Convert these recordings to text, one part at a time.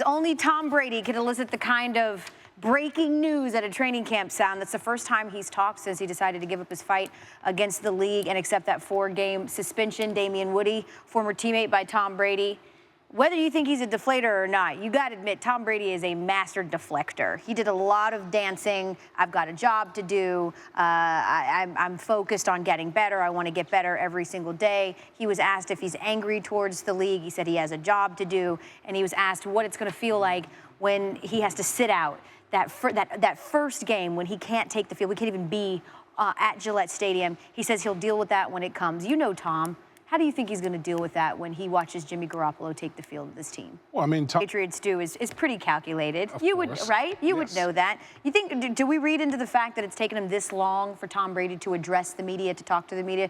Only Tom Brady could elicit the kind of breaking news at a training camp sound. That's the first time he's talked since he decided to give up his fight against the league and accept that 4-game suspension. Damian Woody, former teammate by Tom Brady. Whether you think he's a deflator or not, you got to admit Tom Brady is a master deflector. He did a lot of dancing. I've got a job to do. I'm focused on getting better. I want to get better every single day. He was asked if he's angry towards the league. He said he has a job to do. And he was asked what it's going to feel like when he has to sit out that first game when he can't take the field. We can't even be at Gillette Stadium. He says he'll deal with that when it comes. You know Tom. How do you think he's going to deal with that when he watches Jimmy Garoppolo take the field of this team? Well, I mean, Patriots do is pretty calculated. You would, right? You would know that. You think? Do we read into the fact that it's taken him this long for Tom Brady to address the media, to talk to the media?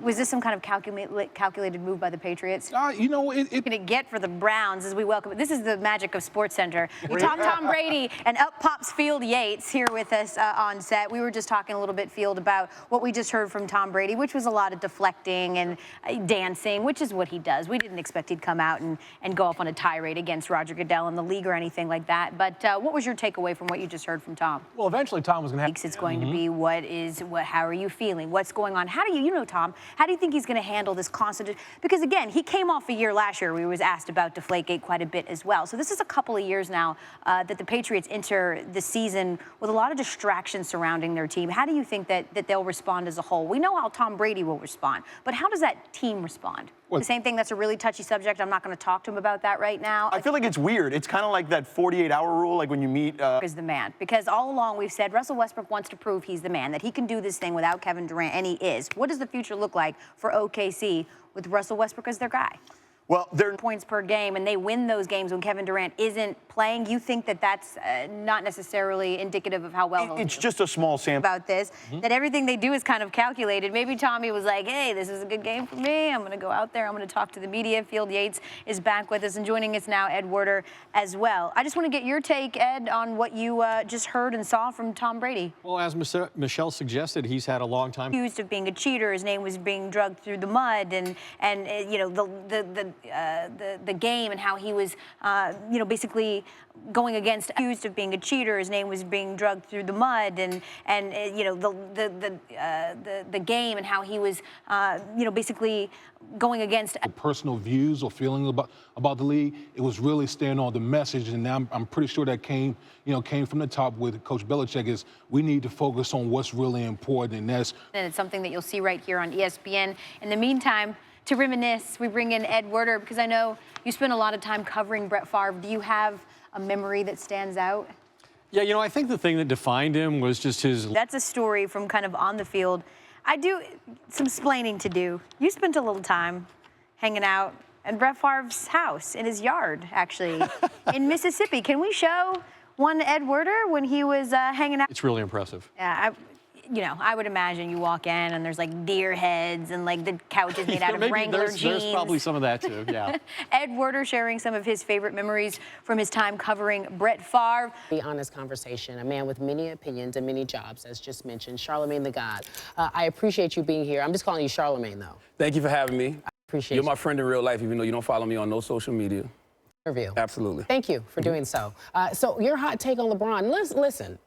Was this some kind of calculated move by the Patriots? You know, Going to get for the Browns as we welcome. This is the magic of Sports Center. You talk Tom Brady, and up pops Field Yates here with us on set. We were just talking a little bit, Field, about what we just heard from Tom Brady, which was a lot of deflecting and dancing, which is what he does. We didn't expect he'd come out and go off on a tirade against Roger Goodell in the league or anything like that. But what was your takeaway from what you just heard from Tom? Well, eventually Tom was going to have... It's going to be how are you feeling? What's going on? How do you know, Tom, how do you think he's going to handle this constant? Because, again, he came off a year last year where he was asked about Deflategate quite a bit as well. So this is a couple of years now that the Patriots enter the season with a lot of distractions surrounding their team. How do you think that they'll respond as a whole? We know how Tom Brady will respond, but how does that team respond? The same thing, that's a really touchy subject. I'm not going to talk to him about that right now. I feel like it's weird. It's kind of like that 48-hour rule, like when you meet... is the man. Because all along we've said Russell Westbrook wants to prove he's the man, that he can do this thing without Kevin Durant, and he is. What does the future look like for OKC with Russell Westbrook as their guy? Well, they're points per game, and they win those games when Kevin Durant isn't playing. You think that that's not necessarily indicative of how well it's just a small sample about this, that everything they do is kind of calculated. Maybe Tommy was like, hey, this is a good game for me. I'm going to go out there. I'm going to talk to the media. Field Yates is back with us, and joining us now, Ed Werder as well. I just want to get your take, Ed, on what you just heard and saw from Tom Brady. Well, as Michelle suggested, he's had a long time. Accused of being a cheater. His name was being dragged through the mud, and you know, the game and how he was, you know, basically going against, accused of being a cheater. His name was being dragged through the mud, and you know, the game and how he was, you know, basically going against personal views or feelings about the league. It was really staying on the message, and I'm pretty sure that came from the top with Coach Belichick. Is we need to focus on what's really important, and it's something that you'll see right here on ESPN. In the meantime, to reminisce, we bring in Ed Werder, because I know you spent a lot of time covering Brett Favre. Do you have a memory that stands out? Yeah, you know, I think the thing that defined him was just his... That's a story from kind of on the field. I do some splaining to do. You spent a little time hanging out at Brett Favre's house, in his yard, actually, in Mississippi. Can we show one Ed Werder when he was hanging out? It's really impressive. Yeah, you know, I would imagine you walk in and there's like deer heads and like the couch is made out of Wrangler jeans. There's probably some of that too, yeah. Ed Werder sharing some of his favorite memories from his time covering Brett Favre. Be honest conversation, a man with many opinions and many jobs, as just mentioned, Charlamagne Tha God. I appreciate you being here. I'm just calling you Charlamagne, though. Thank you for having me. I appreciate You're my friend in real life, even though you don't follow me on no social media. Interview. Absolutely. Thank you for doing so. So your hot take on LeBron, listen.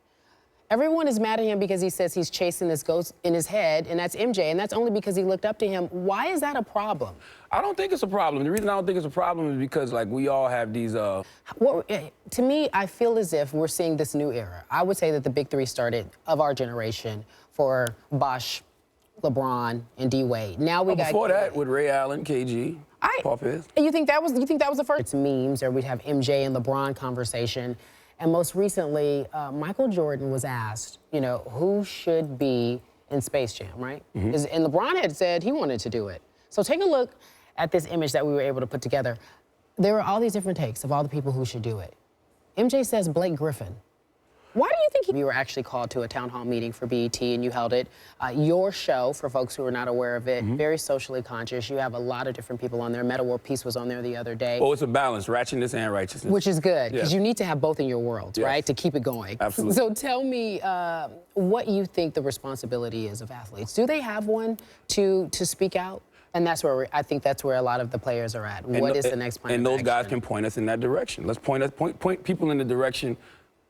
Everyone is mad at him because he says he's chasing this ghost in his head, and that's MJ, and that's only because he looked up to him. Why is that a problem? I don't think it's a problem. The reason I don't think it's a problem is because, like, we all have these... Well, to me, I feel as if we're seeing this new era. I would say that the big three started of our generation for Bosh, LeBron, and D-Wade. Now we got... Before that, with Ray Allen, KG, Paul Pierce. You think that was the first? It's memes, or we'd have MJ and LeBron conversation. And most recently, Michael Jordan was asked, you know, who should be in Space Jam, right? And LeBron had said he wanted to do it. So take a look at this image that we were able to put together. There are all these different takes of all the people who should do it. MJ says Blake Griffin. Why do you think you were actually called to a town hall meeting for BET and you held it? Your show, for folks who are not aware of it, very socially conscious. You have a lot of different people on there. Meta World Peace was on there the other day. Oh, it's a balance, ratchetness and righteousness. Which is good, because you need to have both in your world, right, to keep it going. Absolutely. So tell me what you think the responsibility is of athletes. Do they have one to speak out And that's where I think that's where a lot of the players are at. What is the next plan? And of those guys action? can point us in that direction. Let's point people in the direction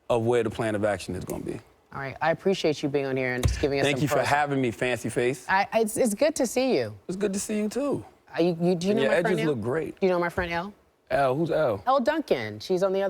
of where the plan of action is going to be. All right, I appreciate you being on here and just giving us Thank some you for personal- having me, Fancy Face. It's good to see you. It's good to see you, too. Do you know And your my friend edges Elle? look great. Do you know my friend Elle? Elle, who's Elle? Elle Duncan. She's on the other